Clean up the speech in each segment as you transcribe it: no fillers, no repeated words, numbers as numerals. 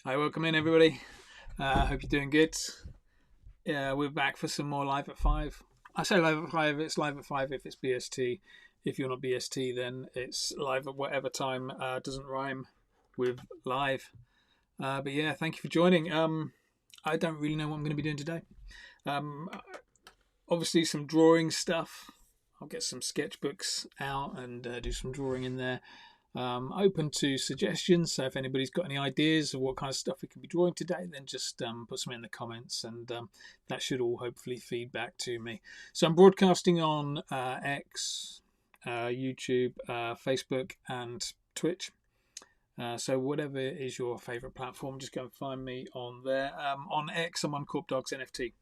Hi, welcome in everybody. Hope you're doing good. Yeah, we're back for some more live at 5. I say live at 5, it's live at 5 if it's BST. If you're not BST, then it's live at whatever time doesn't rhyme with live. But yeah, thank you for joining. I don't really know what I'm going to be doing today. Um, Obviously, some drawing stuff. I'll get some sketchbooks out and do some drawing in there. Open to suggestions, so if anybody's got any ideas of what kind of stuff we could be drawing today, then just put some in the comments, and that should all hopefully feed back to me. So I'm broadcasting on X, YouTube, Facebook and Twitch. So whatever is your favourite platform, just go and find me on there. On X, I'm on Korp Dogs NFT.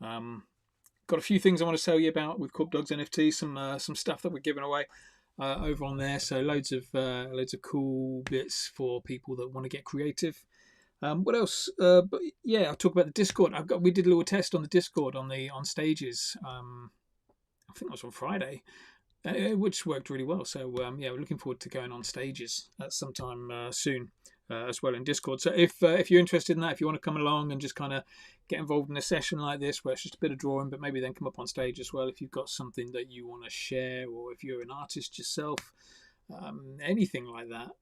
Got a few things I want to tell you about with Korp Dogs NFT, some stuff that we're giving away over on there. So loads of cool bits for people that want to get creative. What else? But yeah, I'll talk about the Discord. We did a little test on the Discord on stages. I think it was on Friday, which worked really well. So yeah, we're looking forward to going on stages at sometime soon. As well in Discord. So if you're interested in that, if you want to come along and just kind of get involved in a session like this where it's just a bit of drawing, but maybe then come up on stage as well if you've got something that you want to share, or if you're an artist yourself, anything like that,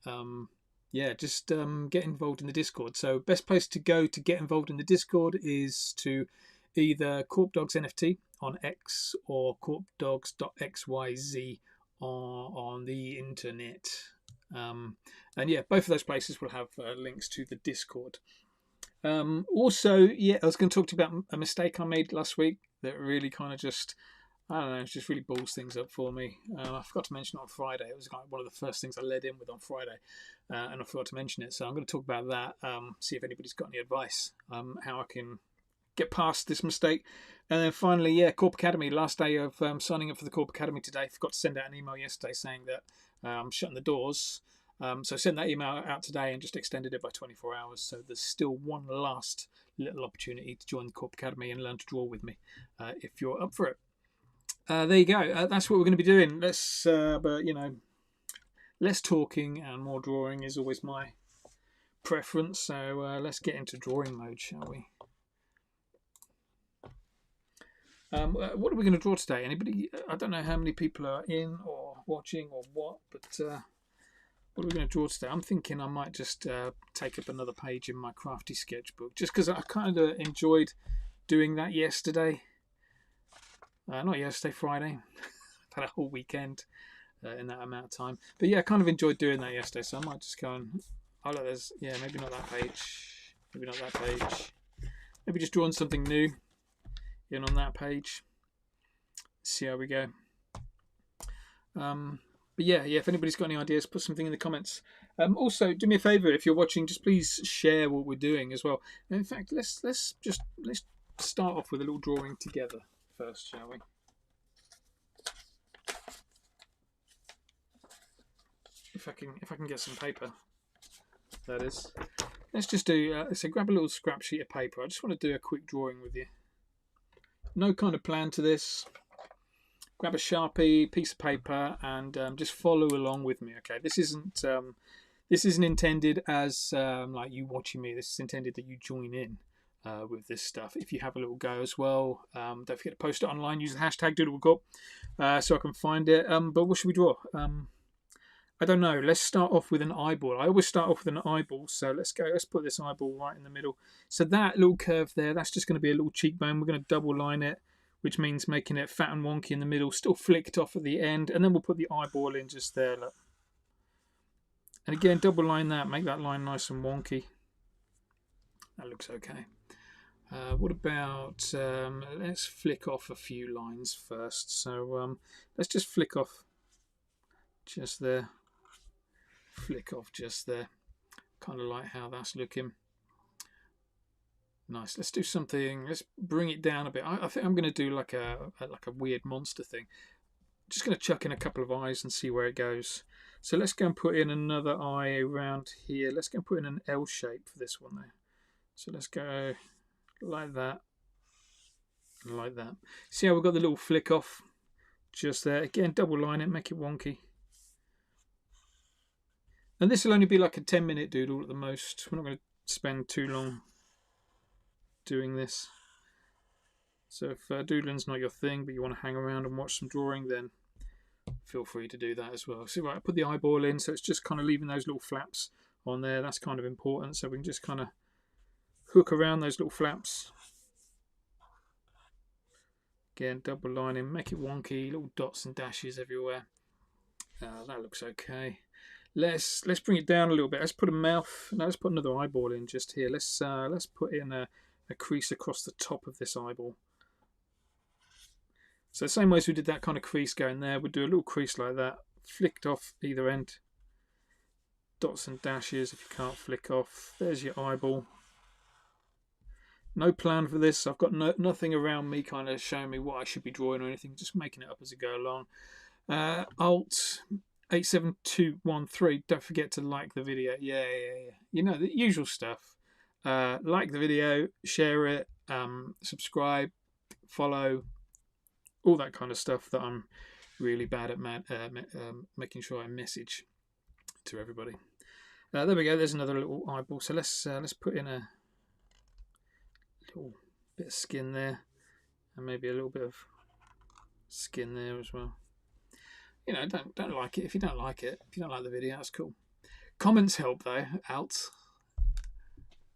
yeah, just get involved in the Discord. So best place to go to get involved in the Discord is to either Korp Dogs NFT on X or korpdogs.xyz on the internet. And yeah, both of those places will have links to the Discord. Also, yeah, I was going to talk to you about a mistake I made last week that really kind of just, I don't know, it just really balls things up for me. I forgot to mention it on Friday. It was kind of one of the first things I led in with on Friday, and I forgot to mention it. So I'm going to talk about that, see if anybody's got any advice, how I can get past this mistake. And then finally, yeah, Korp Academy, last day of signing up for the Korp Academy today. Forgot to send out an email yesterday saying that I'm shutting the doors. So send that email out today and just extended it by 24 hours. So there's still one last little opportunity to join the Korp Academy and learn to draw with me if you're up for it. There you go. That's what we're going to be doing. But you know, less talking and more drawing is always my preference. So let's get into drawing mode, shall we? What are we going to draw today? Anybody? I don't know how many people are in or watching or what, but what are we going to draw today? I'm thinking I might just take up another page in my crafty sketchbook, just because I kind of enjoyed doing that yesterday. Not yesterday, Friday. I've had a whole weekend in that amount of time. But yeah, I kind of enjoyed doing that yesterday, so I might just go and... Oh, look, there's... Yeah, maybe not that page. Maybe not that page. Maybe just drawing something new in on that page. See how we go. But yeah, if anybody's got any ideas, put something in the comments. Also, do me a favour, if you're watching, just please share what we're doing as well. And in fact, let's start off with a little drawing together first, shall we? If I can get some paper, that is. Let's just do. So grab a little scrap sheet of paper. I just want to do a quick drawing with you. No kind of plan to this. Grab a Sharpie, piece of paper, and just follow along with me. Okay, this isn't intended as like you watching me. This is intended that you join in with this stuff. If you have a little go as well, don't forget to post it online. Use the hashtag DoodleWithGorp so I can find it. But what should we draw? I don't know. Let's start off with an eyeball. I always start off with an eyeball. So let's go. Let's put this eyeball right in the middle. So that little curve there, that's just going to be a little cheekbone. We're going to double line it, which means making it fat and wonky in the middle, still flicked off at the end, and then we'll put the eyeball in just there, look. And again, double line that, make that line nice and wonky. That looks okay. What about, let's flick off a few lines first. So let's just flick off just there. Flick off just there. Kind of like how that's looking. Nice. Let's do something. Let's bring it down a bit. I think I'm going to do like a weird monster thing. Just going to chuck in a couple of eyes and see where it goes. So let's go and put in another eye around here. Let's go and put in an L shape for this one there. So let's go like that, and like that. See how we've got the little flick off just there. Again, double line it, make it wonky. And this will only be like a 10-minute doodle at the most. We're not going to spend too long doing this. So if doodling's not your thing, but you want to hang around and watch some drawing, then feel free to do that as well. So right, I put the eyeball in, so it's just kind of leaving those little flaps on there. That's kind of important, so we can just kind of hook around those little flaps. Again, double lining, make it wonky, little dots and dashes everywhere. That looks okay. Let's bring it down a little bit. Let's put a mouth. No, let's put another eyeball in just here. Let's put in a crease across the top of this eyeball. So the same way as we did that kind of crease going there, we'll do a little crease like that, flicked off either end. Dots and dashes if you can't flick off. There's your eyeball. No plan for this. I've got nothing around me kind of showing me what I should be drawing or anything. Just making it up as I go along. Alt 87213. Don't forget to like the video. Yeah. You know, the usual stuff. Like the video, share it, subscribe, follow, all that kind of stuff that I'm really bad at making sure I message to everybody. There we go. There's another little eyeball. So let's put in a little bit of skin there, and maybe a little bit of skin there as well. You know, don't like it if you don't like it. If you don't like the video, that's cool. Comments help though.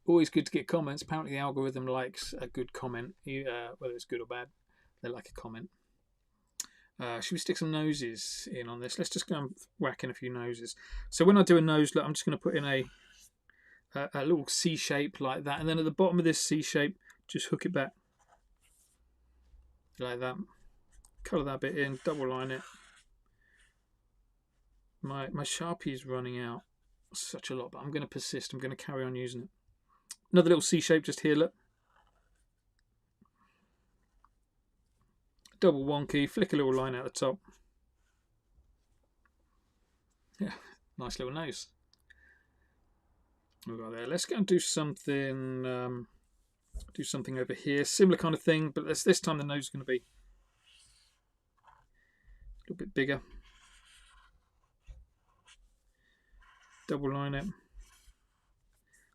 Always good to get comments. Apparently the algorithm likes a good comment, whether it's good or bad. They like a comment. Should we stick some noses in on this? Let's just go and whack in a few noses. So when I do a nose, look, I'm just going to put in a little C shape like that, and then at the bottom of this C shape, just hook it back like that. Colour that bit in, double line it. My Sharpie is running out such a lot, but I'm going to persist. I'm going to carry on using it. Another little C shape just here, look. Double wonky, flick a little line out the top. Yeah, nice little nose. We've got there. Let's go and do something over here. Similar kind of thing, but this time the nose is going to be a little bit bigger. Double line it.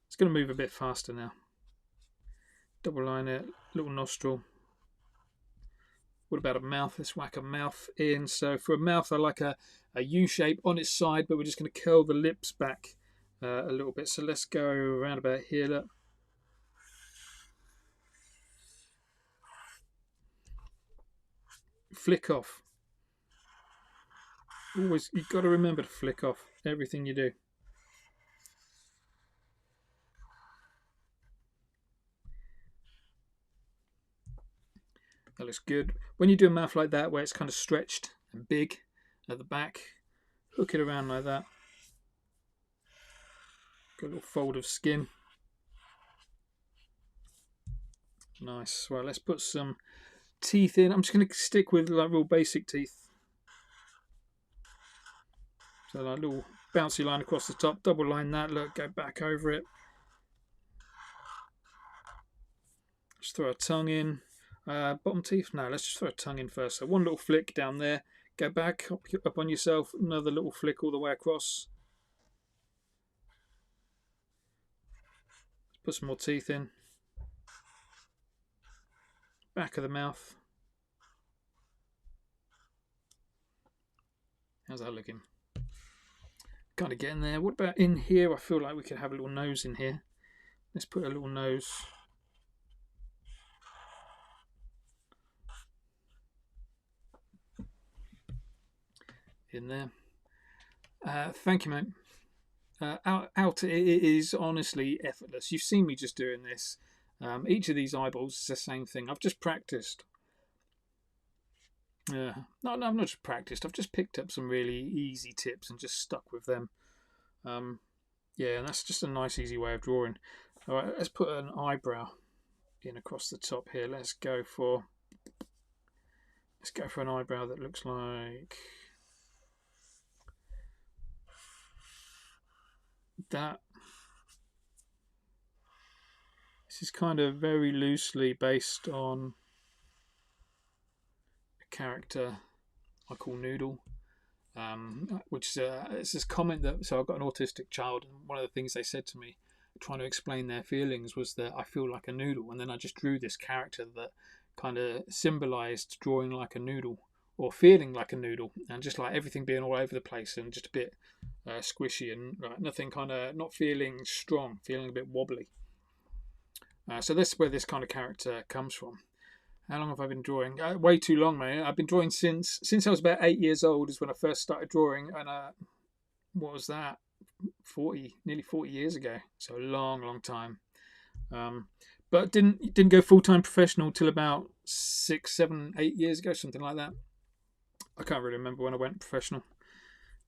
It's going to move a bit faster now. Double line it, little nostril. What about a mouth? Let's whack a mouth in. So for a mouth, I like a U shape on its side, but we're just going to curl the lips back a little bit. So let's go around about here. Look. Flick off. Always, you've got to remember to flick off everything you do. That looks good. When you do a mouth like that, where it's kind of stretched and big at the back, hook it around like that. Got a little fold of skin. Nice. Well, let's put some teeth in. I'm just going to stick with like real basic teeth. So like a little bouncy line across the top, double line that, look, go back over it. Just throw a tongue in. Bottom teeth? No, let's just throw a tongue in first. So one little flick down there, go back, up on yourself, another little flick all the way across. Let's put some more teeth in. Back of the mouth. How's that looking? Kind of getting there. What about in here? I feel like we could have a little nose in here. Let's put a little nose. In there. Thank you, mate. It is honestly effortless. You've seen me just doing this. Each of these eyeballs is the same thing. I've just practiced. No, I've not just practiced. I've just picked up some really easy tips and just stuck with them. Yeah, and that's just a nice, easy way of drawing. All right, let's put an eyebrow in across the top here. Let's go for an eyebrow that looks like that. This is kind of very loosely based on a character I call Noodle. which it's this comment that, so I've got an autistic child, and one of the things they said to me trying to explain their feelings was that I feel like a noodle, and then I just drew this character that kind of symbolized drawing like a noodle or feeling like a noodle, and just like everything being all over the place and just a bit squishy and nothing, kind of not feeling strong, feeling a bit wobbly. So that's where this kind of character comes from. How long have I been drawing? Way too long, mate. I've been drawing since I was about 8 years old is when I first started drawing, and what was that? Nearly 40 years ago. So a long time. But didn't go full-time professional till about 6, 7, 8 years ago, something like that. I can't really remember when I went professional,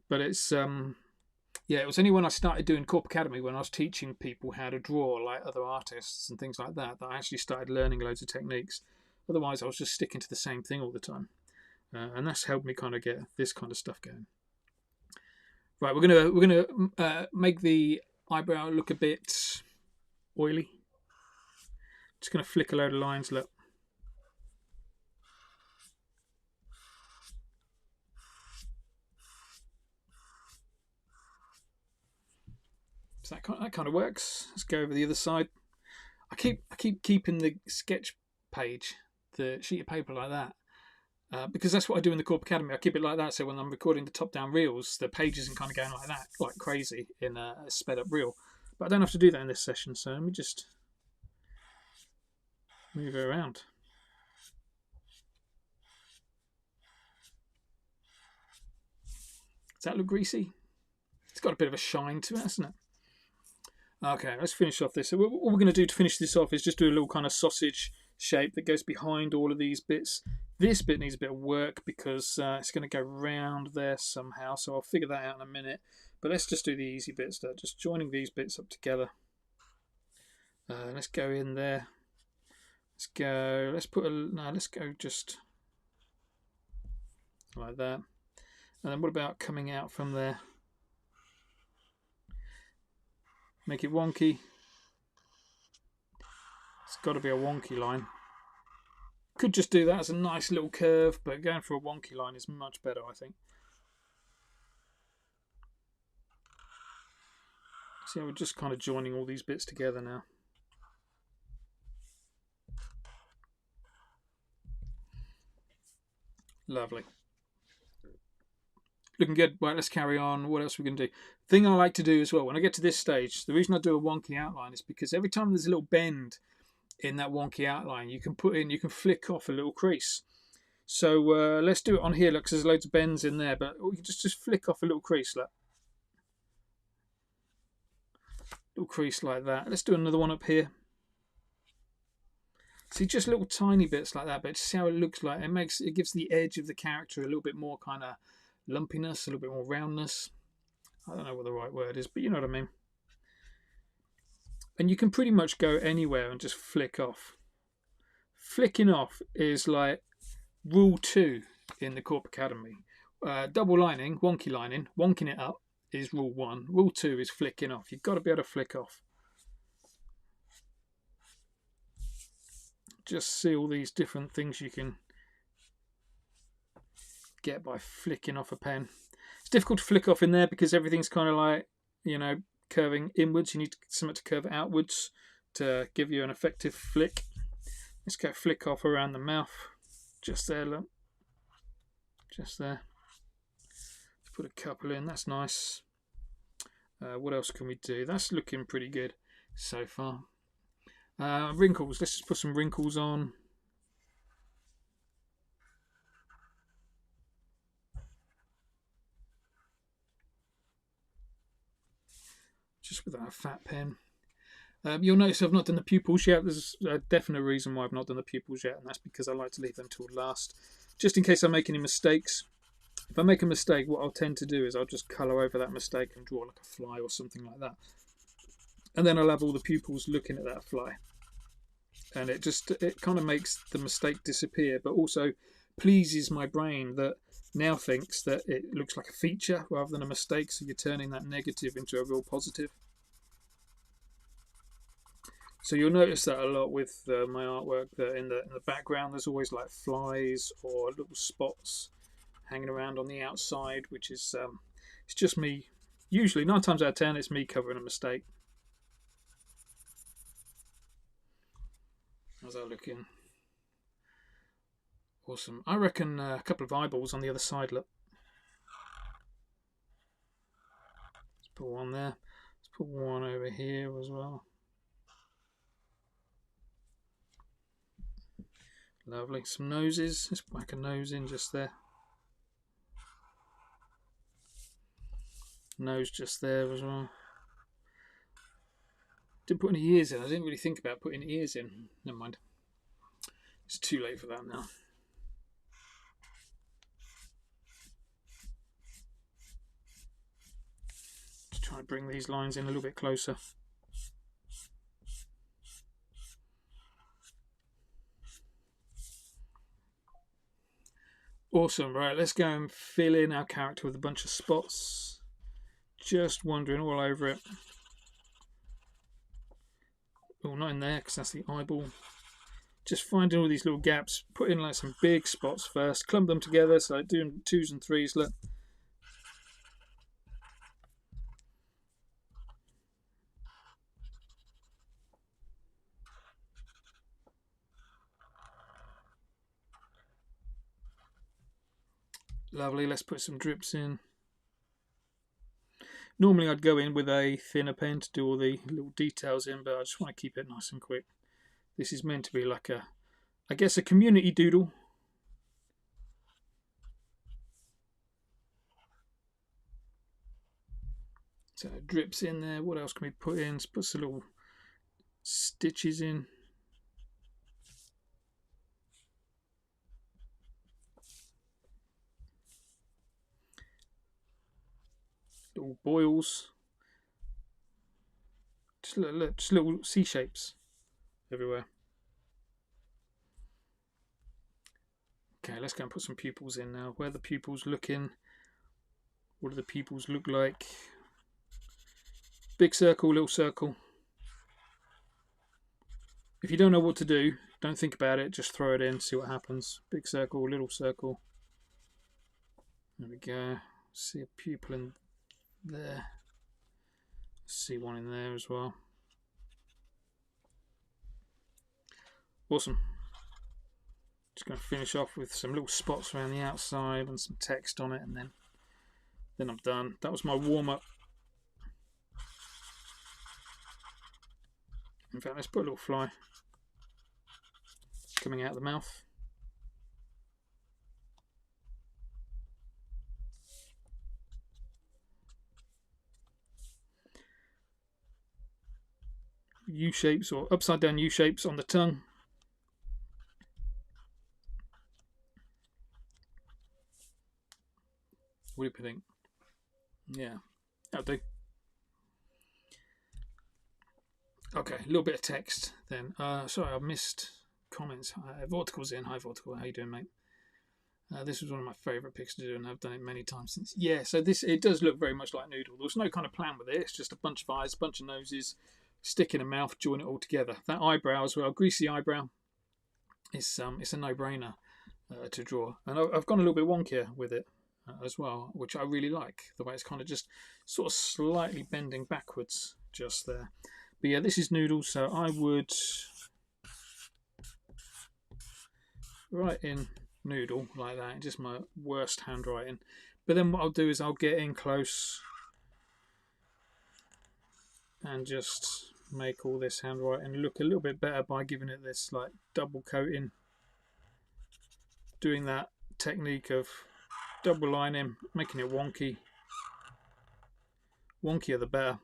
but it's it was only when I started doing Korp Academy, when I was teaching people how to draw like other artists and things like that, that I actually started learning loads of techniques. Otherwise, I was just sticking to the same thing all the time, and that's helped me kind of get this kind of stuff going. Right, we're gonna make the eyebrow look a bit oily. Just gonna flick a load of lines. Look. So that kind of works. Let's go over the other side. I keep keeping the sketch page, the sheet of paper like that, because that's what I do in the Korp Academy. I keep it like that, so when I'm recording the top-down reels, the page isn't kind of going like that, like crazy in a sped-up reel. But I don't have to do that in this session, so let me just move it around. Does that look greasy? It's got a bit of a shine to it, hasn't it? Okay, let's finish off this. So what we're going to do to finish this off is just do a little kind of sausage shape that goes behind all of these bits. This bit needs a bit of work because it's going to go round there somehow, so I'll figure that out in a minute. But let's just do the easy bits there, just joining these bits up together. Let's go in there. Let's go just like that. And then what about coming out from there? Make it wonky. It's got to be a wonky line. Could just do that as a nice little curve, but going for a wonky line is much better, I think. See, we're just kind of joining all these bits together now. Lovely. Looking good. Right, let's carry on. What else are we going to do? Thing I like to do as well, when I get to this stage, the reason I do a wonky outline is because every time there's a little bend in that wonky outline, you can flick off a little crease. So let's do it on here, look, because there's loads of bends in there, but you can just flick off a little crease, look. Little crease like that. Let's do another one up here. See, just little tiny bits like that, but see how it looks like. It gives the edge of the character a little bit more kind of lumpiness, a little bit more roundness. I don't know what the right word is, but you know what I mean. And you can pretty much go anywhere and just flick off. Flicking off is like rule 2 in the Korp Academy. Double lining, wonking it up is rule 1. Rule 2 is flicking off. You've got to be able to flick off. Just see all these different things you can get by flicking off a pen. It's difficult to flick off in there because everything's kind of like, you know, curving inwards. You need something to curve outwards to give you an effective flick. Let's go flick off around the mouth. Just there, look. Just there. Let's put a couple in. That's nice. What else can we do? That's looking pretty good so far. Wrinkles. Let's just put some wrinkles on. Just with a fat pen. You'll notice I've not done the pupils yet. There's a definite reason why I've not done the pupils yet, and that's because I like to leave them till last, just in case I make any mistakes. If I make a mistake, what I'll tend to do is I'll just colour over that mistake and draw like a fly or something like that. And then I'll have all the pupils looking at that fly. And it kind of makes the mistake disappear, but also pleases my brain that now thinks that it looks like a feature rather than a mistake, so you're turning that negative into a real positive. So you'll notice that a lot with my artwork, that in the background there's always like flies or little spots, hanging around on the outside, which is it's just me. Usually 9 times out of 10 it's me covering a mistake. How's that looking? Awesome. I reckon a couple of eyeballs on the other side. Look. Let's put one there. Let's put one over here as well. Lovely. Some noses. Let's whack a nose in just there. Nose just there as well. Didn't put any ears in. I didn't really think about putting ears in. Never mind. It's too late for that now. Just try to bring these lines in a little bit closer. Awesome. Right, let's go and fill in our character with a bunch of spots. Just wandering all over it. Oh, not in there because that's the eyeball. Just finding all these little gaps. Put in like some big spots first. Clump them together. So doing 2s and 3s. Look. Lovely. Let's put some drips in. Normally I'd go in with a thinner pen to do all the little details in, but I just want to keep it nice and quick. This is meant to be like a, I guess, a community doodle. So drips in there. What else can we put in? Let's put some little stitches in. Little boils. Just little C shapes everywhere. Okay, let's go and put some pupils in now. Where are the pupils looking? What do the pupils look like? Big circle, little circle. If you don't know what to do, don't think about it, just throw it in, see what happens. Big circle, little circle. There we go. See a pupil in there. See one in there as well. Awesome. Just going to finish off with some little spots around the outside and some text on it, and then I'm done. That was my warm-up. In fact, let's put a little fly coming out of the mouth. U-shapes or upside down U-shapes on the tongue. What do you think? Yeah, that'll do. Okay, a little bit of text then. Sorry, I missed comments. Vortical's in. Hi, Vortical. How you doing, mate? This was one of my favourite pics to do, and I've done it many times since. Yeah, so it does look very much like Noodle. There's no kind of plan with it. It's just a bunch of eyes, a bunch of noses, stick in a mouth, join it all together. That eyebrow as well, greasy eyebrow. It's a no-brainer to draw, and I've gone a little bit wonkier with it as well, which I really like. The way it's kind of just sort of slightly bending backwards just there. But yeah, this is Noodle, so I would write in Noodle like that, just my worst handwriting. But then what I'll do is I'll get in close and just make all this handwriting look a little bit better by giving it this like double coating, doing that technique of double lining, making it wonky. Wonkier the better.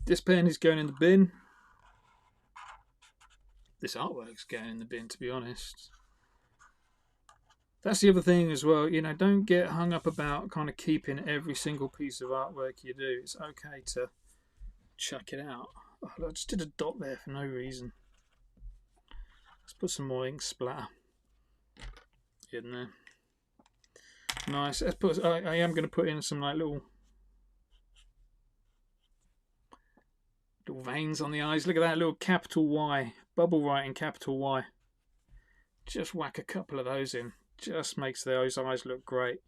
This pen is going in the bin. This artwork's going in the bin, to be honest. That's the other thing as well, you know, don't get hung up about kind of keeping every single piece of artwork you do. It's okay to chuck it out. Oh, I just did a dot there for no reason. Let's put some more ink splatter in there. Nice. Let's put. I am going to put in some like little little veins on the eyes. Look at that little capital Y, bubble writing capital Y. Just whack a couple of those in. Just makes those eyes look great.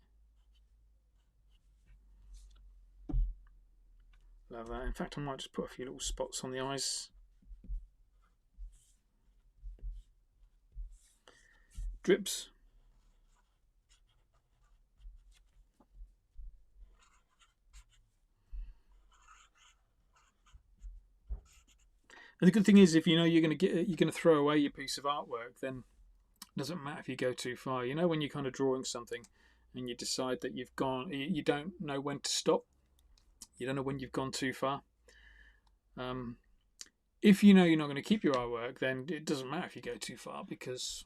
Love that. In fact, I might just put a few little spots on the eyes. Drips. And the good thing is, if you know you're going to throw away your piece of artwork, then it doesn't matter if you go too far. You know, when you're kind of drawing something and you decide that you've gone, you don't know when to stop. You don't know when you've gone too far. If you know you're not going to keep your artwork, then it doesn't matter if you go too far, because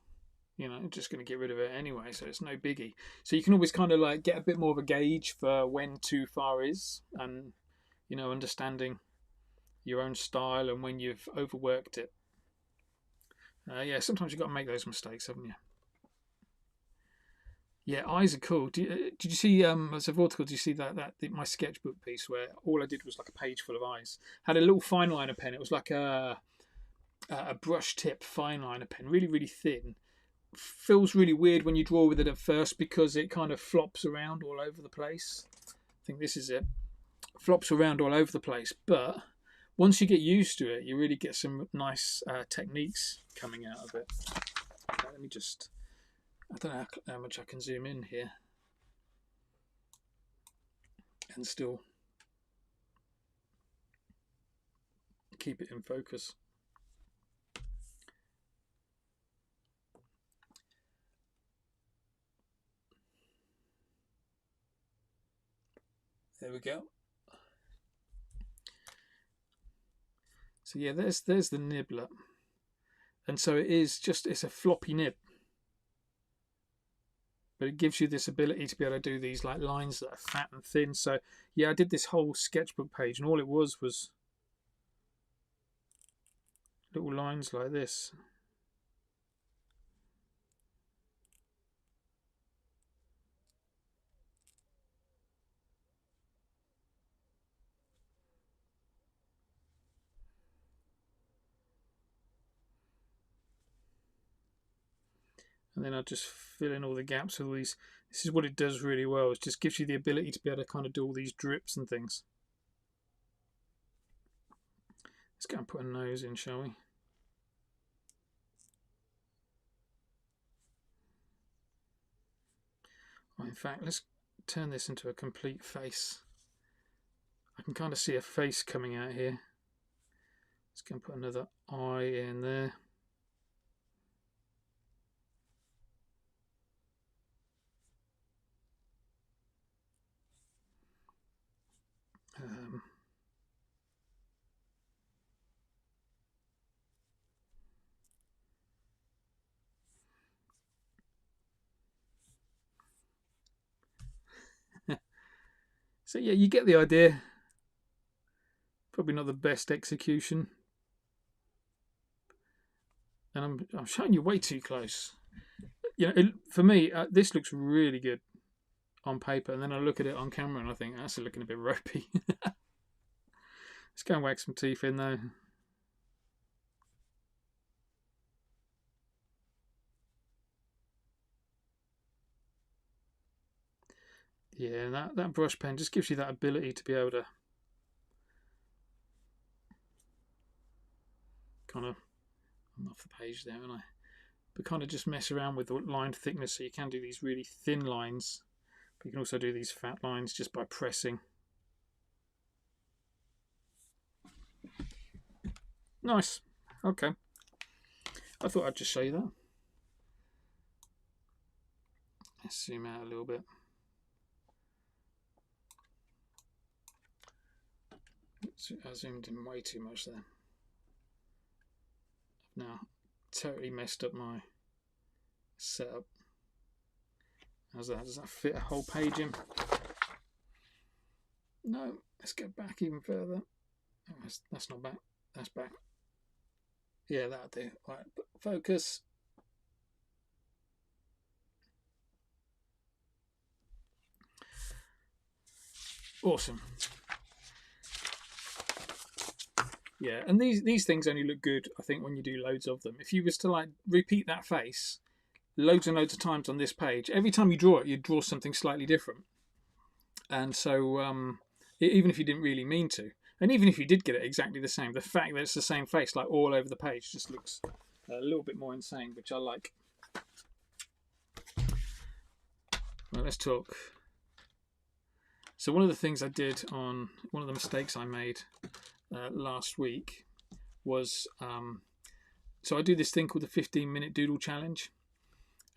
you know you're just going to get rid of it anyway. So it's no biggie. So you can always kind of like get a bit more of a gauge for when too far is, and you know, understanding your own style and when you've overworked it. Yeah, sometimes you've got to make those mistakes, haven't you? Yeah, eyes are cool. Did you see as a vertical? Did you see that my sketchbook piece where all I did was like a page full of eyes? Had a little fine liner pen. It was like a brush tip fine liner pen, really really thin. Feels really weird when you draw with it at first because it kind of flops around all over the place. I think this is it. Flops around all over the place, but once you get used to it, you really get some nice techniques coming out of it. Okay, let me just, I don't know how much I can zoom in here and still keep it in focus. There we go. So yeah, there's the nibbler, and so it's a floppy nib, but it gives you this ability to be able to do these like lines that are fat and thin. So yeah, I did this whole sketchbook page, and all it was little lines like this. And then I just fill in all the gaps with all these. This is what it does really well. It just gives you the ability to be able to kind of do all these drips and things. Let's go and put a nose in, shall we? Well, in fact, let's turn this into a complete face. I can kind of see a face coming out here. Let's go and put another eye in there. So yeah, you get the idea. Probably not the best execution, and I'm showing you way too close. You know, for me, this looks really good on paper, and then I look at it on camera and I think that's looking a bit ropey. Let's go and whack some teeth in though. Yeah, that brush pen just gives you that ability to be able to kind of, I'm off the page there, aren't I? But kind of just mess around with the line thickness, so you can do these really thin lines, but you can also do these fat lines just by pressing. Nice. Okay. I thought I'd just show you that. Let's zoom out a little bit. I zoomed in way too much there. I've now totally messed up my setup. How's that? Does that fit a whole page in? No. Let's go back even further. Oh, that's not back. That's back. Yeah, that'll do. Right, focus. Awesome. Yeah, and these things only look good, I think, when you do loads of them. If you was to like repeat that face loads and loads of times on this page, every time you draw it, you draw something slightly different. And so even if you didn't really mean to, and even if you did get it exactly the same, the fact that it's the same face like all over the page just looks a little bit more insane, which I like. Well, let's talk. So one of the things I did on one of the mistakes I made last week was so I do this thing called the 15-minute doodle challenge,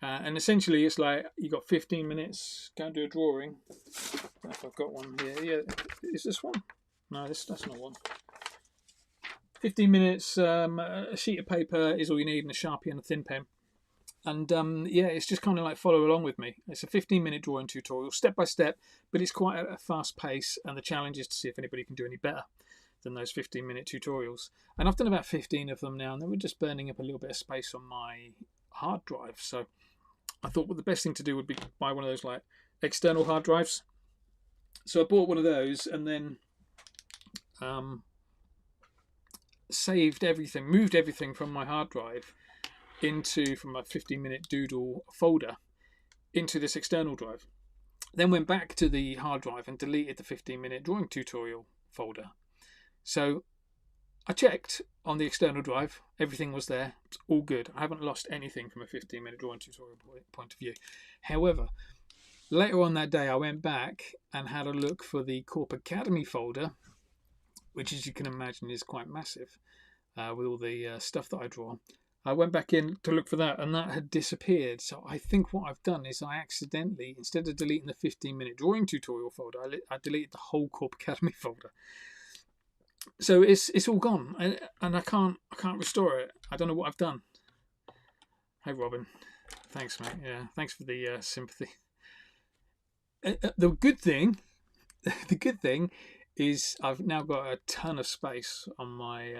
and essentially it's like you got 15 minutes, go and do a drawing. I don't know if I've got one here. Yeah, is this one? No, that's not one. 15 minutes, a sheet of paper is all you need, and a Sharpie and a thin pen. And yeah, it's just kind of like follow along with me. It's a 15-minute drawing tutorial, step by step, but it's quite a fast pace. And the challenge is to see if anybody can do any better than those 15-minute tutorials. And I've done about 15 of them now, and they were just burning up a little bit of space on my hard drive. So I thought, well, the best thing to do would be buy one of those like external hard drives. So I bought one of those, and then saved everything, moved everything from my hard drive from my 15-minute doodle folder into this external drive. Then went back to the hard drive and deleted the 15-minute drawing tutorial folder. So I checked on the external drive, everything was there, it's all good. I haven't lost anything from a 15-minute drawing tutorial point of view. However, later on that day I went back and had a look for the Korp Academy folder, which, as you can imagine, is quite massive with all the stuff that I draw. I went back in to look for that, and that had disappeared. So I think what I've done is I accidentally, instead of deleting the 15-minute drawing tutorial folder, I deleted the whole Korp Academy folder. So it's all gone, and I can't restore it. I don't know what I've done. Hey Robin, thanks mate. Yeah, thanks for the sympathy. The good thing is I've now got a ton of space on my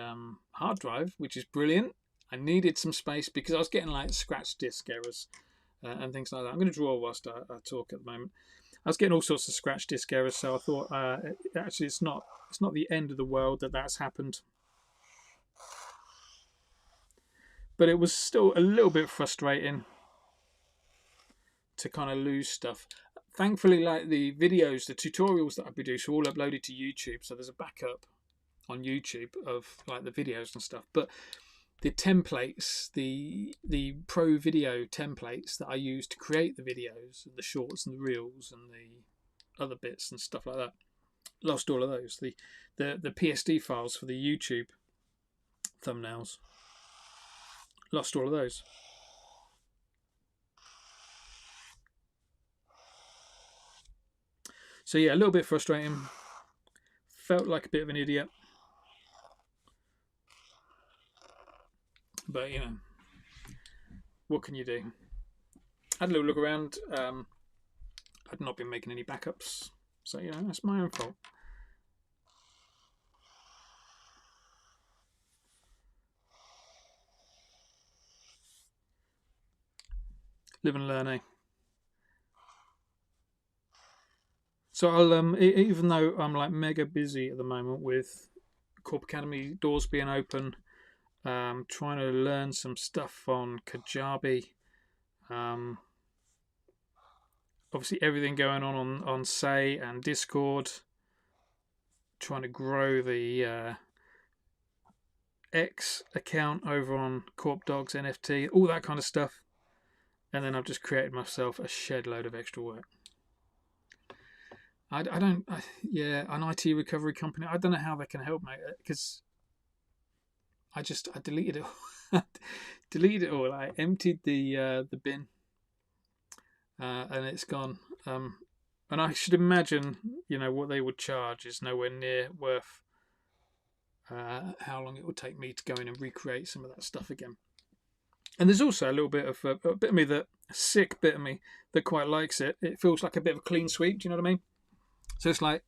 hard drive, which is brilliant. I needed some space because I was getting like scratch disk errors and things like that. I'm going to draw whilst I talk at the moment. I was getting all sorts of scratch disk errors, so I thought actually it's not the end of the world that's happened. But it was still a little bit frustrating to kind of lose stuff. Thankfully, like the videos, the tutorials that I produce are all uploaded to YouTube, so there's a backup on YouTube of like the videos and stuff. But the templates, the pro video templates that I use to create the videos, the shorts and the reels and the other bits and stuff like that, lost all of those. The PSD files for the YouTube thumbnails, lost all of those. So yeah, a little bit frustrating. Felt like a bit of an idiot. But, you know, what can you do? I had a little look around. I'd not been making any backups. So, you know, that's my own fault. Live and learn, eh? So I'll even though I'm like mega busy at the moment with Korp Academy doors being open, trying to learn some stuff on Kajabi. Obviously everything going on Say and Discord. Trying to grow the X account over on Korp Dogs NFT, all that kind of stuff. And then I've just created myself a shed load of extra work. An IT recovery company. I don't know how they can help, mate, because I deleted it all. Deleted it all. I emptied the bin, and it's gone. And I should imagine, you know, what they would charge is nowhere near worth how long it would take me to go in and recreate some of that stuff again. And there's also a little bit of a bit of me, that sick bit of me, that quite likes it. It feels like a bit of a clean sweep. Do you know what I mean? So it's like,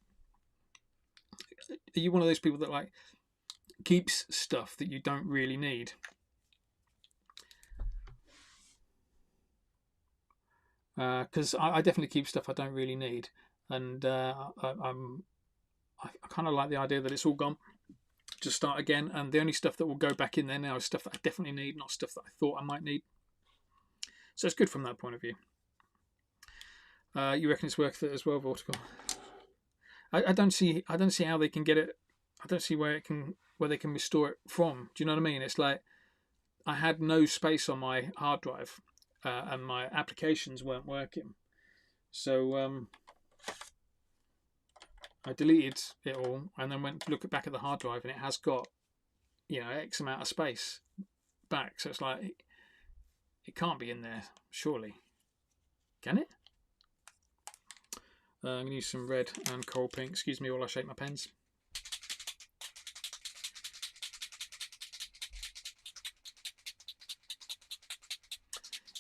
are you one of those people that like keeps stuff that you don't really need? Because I definitely keep stuff I don't really need, and I kind of like the idea that it's all gone. to start again, and the only stuff that will go back in there now is stuff that I definitely need, not stuff that I thought I might need. So it's good from that point of view. You reckon it's worth it as well, Vortical? I don't see how they can get it. I don't see where they can restore it from. Do you know what I mean? It's like I had no space on my hard drive, and my applications weren't working. So I deleted it all and then went to look back at the hard drive, and it has got, X amount of space back. So it's like it can't be in there, surely. Can it? I'm going to use some red and coral pink. Excuse me while I shake my pens.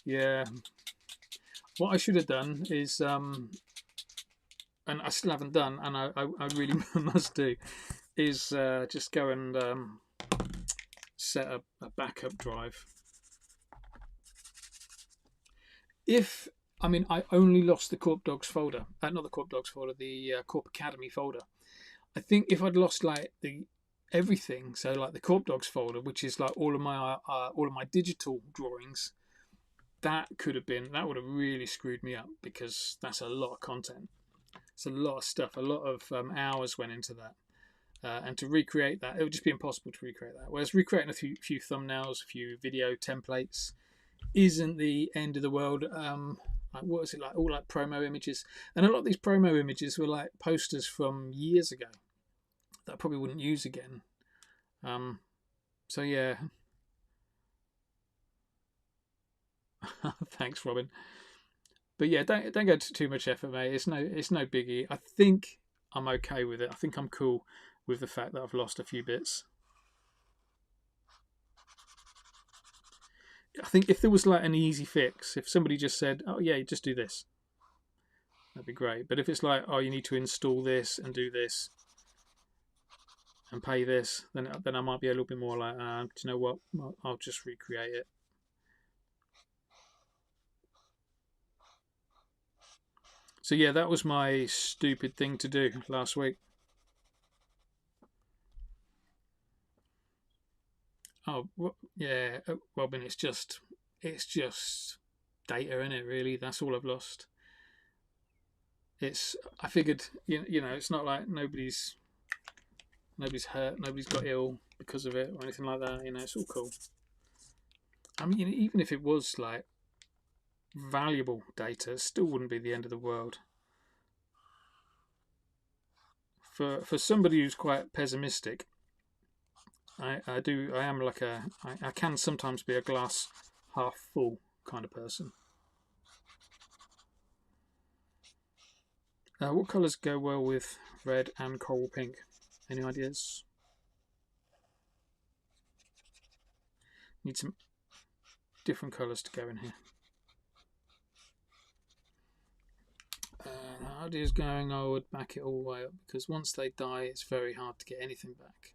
Yeah. What I should have done is, and I still haven't done, and I really must do, is just go and set a backup drive. I only lost the Korp Dogs folder. Not the Korp Dogs folder, the Korp Academy folder. I think if I'd lost like everything, so like the Korp Dogs folder, which is like all of my digital drawings, that would have really screwed me up, because that's a lot of content. It's a lot of stuff. A lot of hours went into that, and to recreate that, it would just be impossible to recreate that. Whereas recreating a few thumbnails, a few video templates, isn't the end of the world. What was it like? All like promo images, and a lot of these promo images were like posters from years ago that I probably wouldn't use again. So yeah. Thanks, Robin. But yeah, don't go to too much effort, mate. It's no biggie. I think I'm okay with it. I think I'm cool with the fact that I've lost a few bits. I think if there was like an easy fix, if somebody just said, "Oh yeah, just do this," that'd be great. But if it's like, "Oh, you need to install this and do this and pay this," then I might be a little bit more like, "Do you know what? I'll just recreate it." So yeah, that was my stupid thing to do last week. Oh yeah, Robin, it's just data, isn't it? Really, that's all I've lost. I figured, it's not like nobody's hurt, nobody's got ill because of it or anything like that. It's all cool. I mean, even if it was like valuable data, it still wouldn't be the end of the world. For somebody who's quite pessimistic, I can sometimes be a glass half full kind of person. What colours go well with red and coral pink? Any ideas? Need some different colours to go in here. The idea is going, I would back it all the way up, because once they die, it's very hard to get anything back.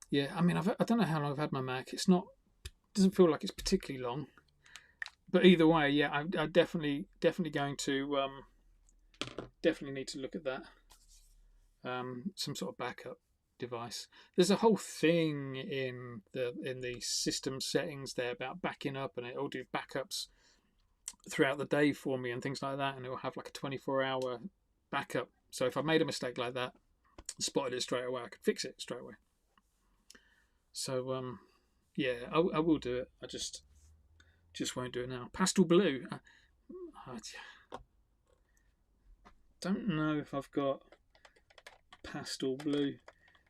Yeah, I mean, I don't know how long I've had my Mac. Doesn't feel like it's particularly long, but either way, yeah, I'm definitely going to definitely need to look at that. Some sort of backup device. There's a whole thing in the system settings there about backing up, and it'll do backups throughout the day for me and things like that, and it will have like a 24-hour backup. So if I made a mistake like that, spotted it straight away, I could fix it straight away. So yeah, I will do it. I just won't do it now. Pastel blue. I don't know if I've got pastel blue.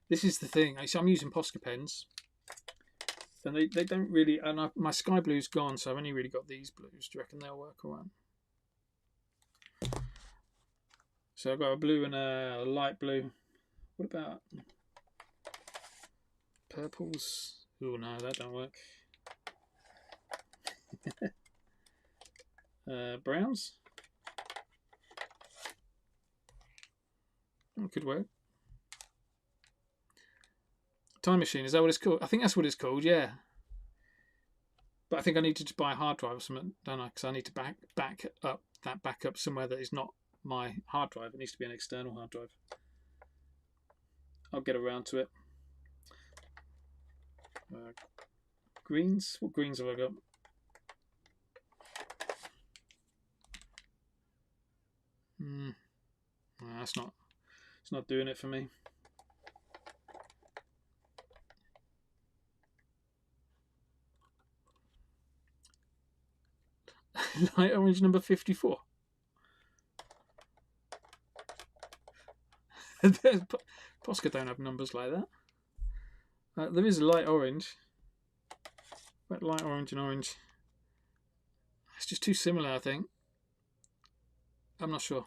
This is the thing. So I'm using Posca pens, and they don't really. And my sky blue's gone, so I've only really got these blues. Do you reckon they'll work alright? So I've got a blue and a light blue. What about purples? Oh no, that don't work. Browns. That could work. Time machine, is that what it's called? I think that's what it's called, yeah. But I think I need to buy a hard drive or something, don't I? Because I need to back up that backup somewhere that is not my hard drive. It needs to be an external hard drive. I'll get around to it. Greens. What greens have I got? No, that's not. It's not doing it for me. Light orange number 54. Posca don't have numbers like that. There is a light orange. But light orange and orange. It's just too similar, I think. I'm not sure.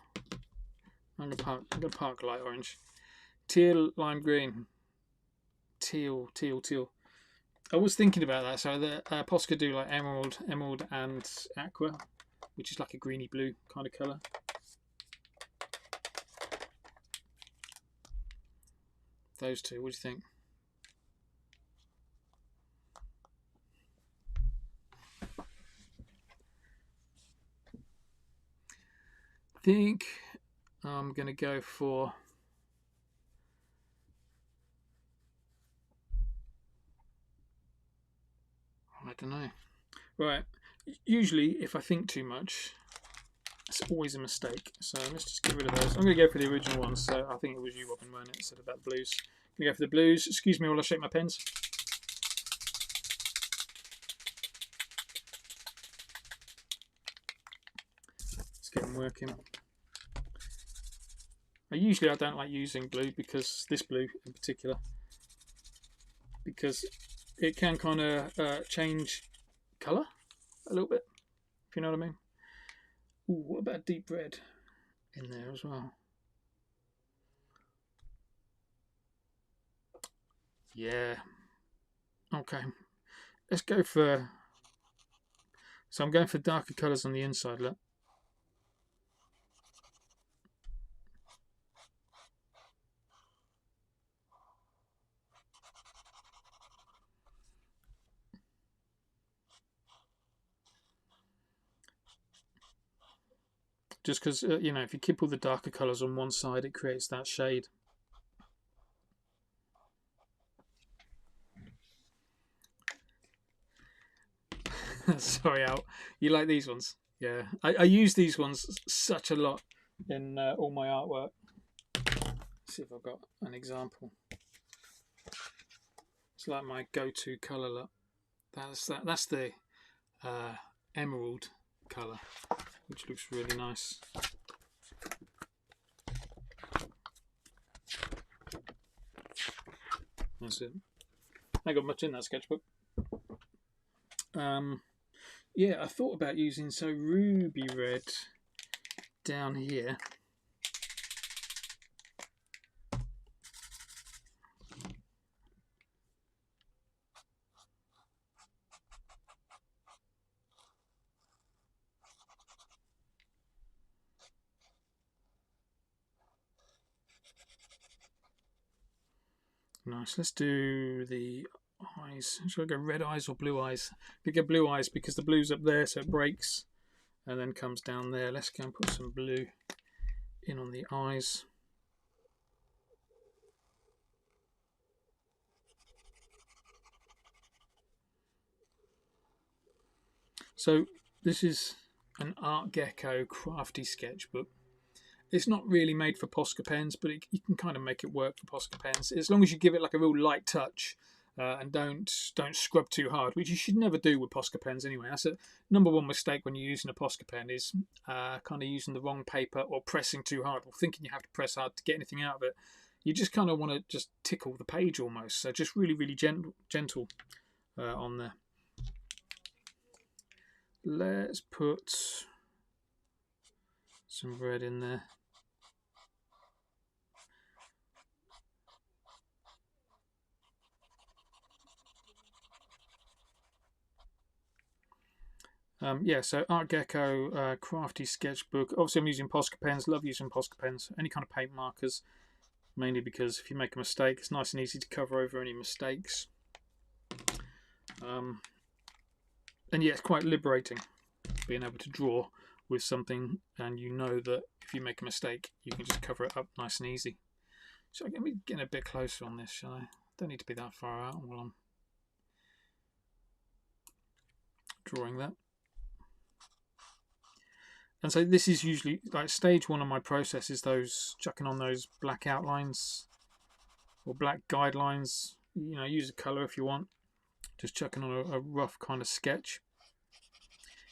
I'm gonna park light orange. Teal, lime green. Teal. I was thinking about that. So the Posca do like emerald, and aqua, which is like a greeny blue kind of colour. Those two. What do you think? I think I'm gonna go for. I don't know. Right. Usually, if I think too much, it's always a mistake. So let's just get rid of those. I'm going to go for the original ones. So I think it was you, Robin, weren't it? Said about blues. I'm going to go for the blues. Excuse me while I shake my pens. Let's get them working. I don't like using blue, because this blue in particular, because it can kind of change colour a little bit, if you know what I mean. Ooh, what about deep red in there as well? Yeah. Okay. Let's go for. So I'm going for darker colours on the inside. Look. Just because, you know, if you keep all the darker colours on one side, it creates that shade. Sorry, Al. You like these ones? Yeah. I use these ones such a lot in all my artwork. Let's see if I've got an example. It's like my go-to colour. Look. That's the emerald colour, which looks really nice. That's it. I got much in that sketchbook. Yeah, I thought about using ruby red down here. Nice. Let's do the eyes. Should I go red eyes or blue eyes? We go blue eyes because the blue's up there, so it breaks and then comes down there. Let's go and put some blue in on the eyes. So this is an Art Gecko crafty sketchbook. It's not really made for Posca pens, but you can kind of make it work for Posca pens as long as you give it like a real light touch and don't scrub too hard, which you should never do with Posca pens anyway. That's a number one mistake when you're using a Posca pen, is kind of using the wrong paper or pressing too hard or thinking you have to press hard to get anything out of it. You just kind of want to just tickle the page almost. So just really, really gentle on there. Let's put some red in there. Yeah, so Art Gecko crafty sketchbook. Obviously, I'm using Posca pens. Love using Posca pens. Any kind of paint markers, mainly because if you make a mistake, it's nice and easy to cover over any mistakes. And yeah, it's quite liberating being able to draw with something, and you know that if you make a mistake, you can just cover it up nice and easy. So let me get a bit closer on this, shall I? Don't need to be that far out while I'm drawing that. And so this is usually like stage one of my process is those chucking on those black outlines or black guidelines. You know, use a colour if you want. Just chucking on a rough kind of sketch.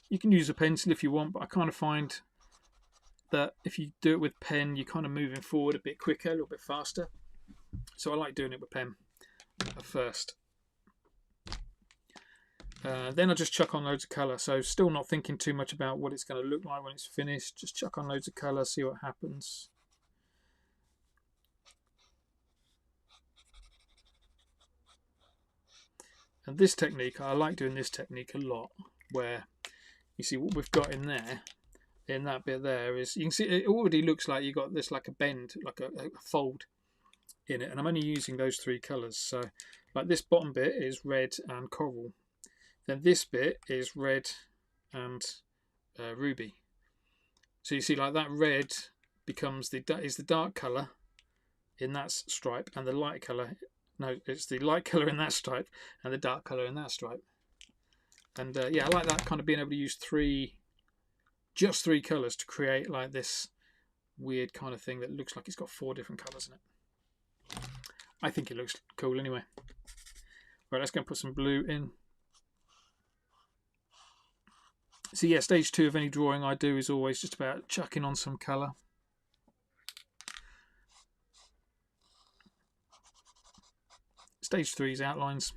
You can use a pencil if you want, but I kind of find that if you do it with pen, you're kind of moving forward a bit quicker, a little bit faster. So I like doing it with pen at first. Then I just chuck on loads of colour. So still not thinking too much about what it's going to look like when it's finished. Just chuck on loads of colour, see what happens. And this technique, I like doing this technique a lot, where you see what we've got in there, in that bit there is, you can see it already looks like you got this like a bend, like a fold in it. And I'm only using those three colours. So like this bottom bit is red and coral. Then this bit is red and ruby. So you see like that red becomes the dark colour in that stripe, and the light colour, no, it's the light colour in that stripe and the dark colour in that stripe. And yeah, I like that kind of being able to use just three colours to create like this weird kind of thing that looks like it's got 4 different colours in it. I think it looks cool anyway. Right, let's go and put some blue in. So yeah, stage 2 of any drawing I do is always just about chucking on some colour. Stage 3 is outlines.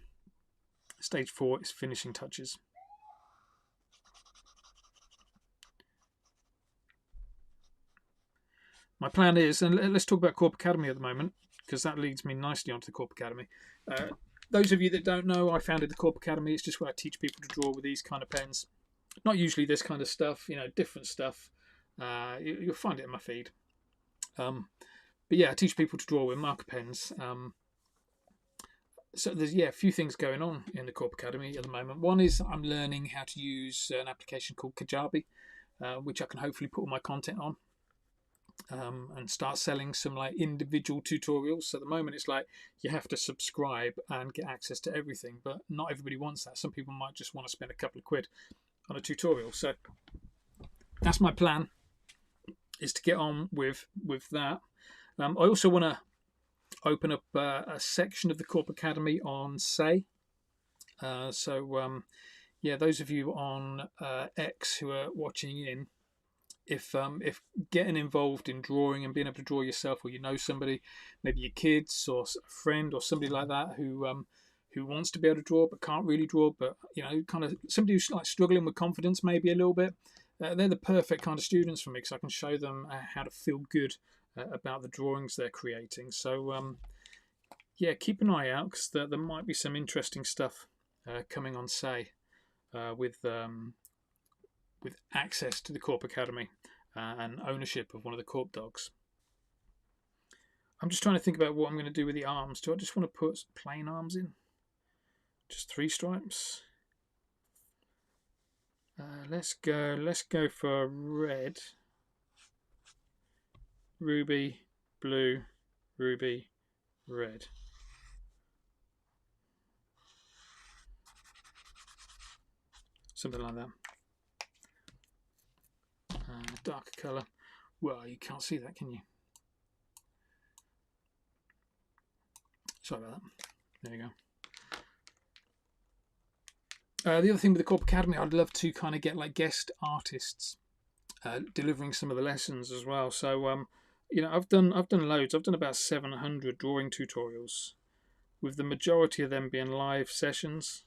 Stage 4 is finishing touches. My plan is, and let's talk about Korp Academy at the moment, because that leads me nicely onto the Korp Academy. Those of you that don't know, I founded the Korp Academy. It's just where I teach people to draw with these kind of pens. Not usually this kind of stuff, you know, different stuff. You'll find it in my feed. But yeah, I teach people to draw with marker pens. So there's a few things going on in the Korp Academy at the moment. One is I'm learning how to use an application called Kajabi, which I can hopefully put all my content on. And start selling some like individual tutorials. So at the moment it's like you have to subscribe and get access to everything, but not everybody wants that. Some people might just want to spend a couple of quid on a tutorial. So that's my plan, is to get on with that. I also want to open up a section of the Korp Academy on Say. Yeah, those of you on X who are watching in, if getting involved in drawing and being able to draw yourself, or you know somebody, maybe your kids or a friend or somebody like that who wants to be able to draw but can't really draw, but you know, kind of somebody who's like struggling with confidence maybe a little bit, they're the perfect kind of students for me, because I can show them how to feel good about the drawings they're creating. So yeah, keep an eye out, because there might be some interesting stuff coming on Say with access to the Korp Academy and ownership of one of the Korp dogs. I'm just trying to think about what I'm going to do with the arms. Do I just want to put plain arms in? Just 3 stripes? Let's go for red, ruby, blue, ruby, red. Something like that. Darker colour. Well, you can't see that, can you? Sorry about that. There you go. The other thing with the Korp Academy, I'd love to kind of get like guest artists delivering some of the lessons as well. So you know, I've done loads. I've done about 700 drawing tutorials, with the majority of them being live sessions.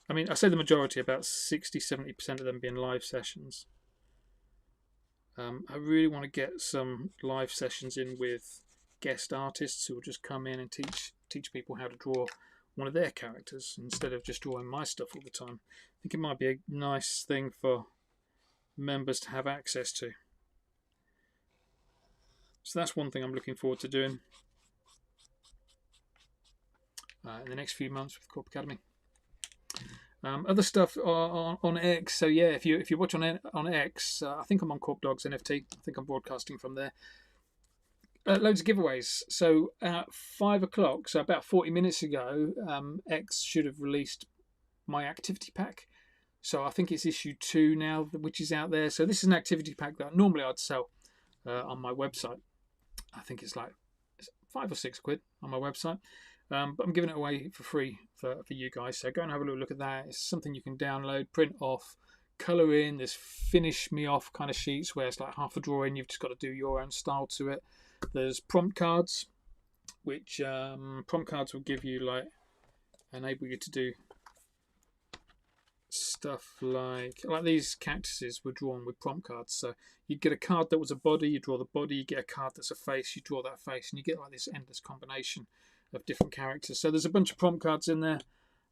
I mean, I say the majority, about 60-70% of them being live sessions. I really want to get some live sessions in with guest artists who will just come in and teach people how to draw one of their characters instead of just drawing my stuff all the time. I think it might be a nice thing for members to have access to. So that's one thing I'm looking forward to doing in the next few months with Korp Academy. Other stuff on X. So yeah, if you watch on X, I think I'm on Korp Dogs NFT. I think I'm broadcasting from there. Loads of giveaways. So at 5 o'clock, so about 40 minutes ago, X should have released my activity pack. So I think it's issue 2 now, which is out there. So this is an activity pack that normally I'd sell on my website. I think it's like £5 or £6 on my website. But I'm giving it away for free for you guys. So go and have a little look at that. It's something you can download, print off, colour in. There's finish me off kind of sheets where it's like half a drawing. You've just got to do your own style to it. There's prompt cards, which prompt cards will give you enable you to do stuff like these cactuses were drawn with prompt cards. So you'd get a card that was a body, you draw the body, you get a card that's a face, you draw that face, and you get like this endless combination of different characters. So there's a bunch of prompt cards in there.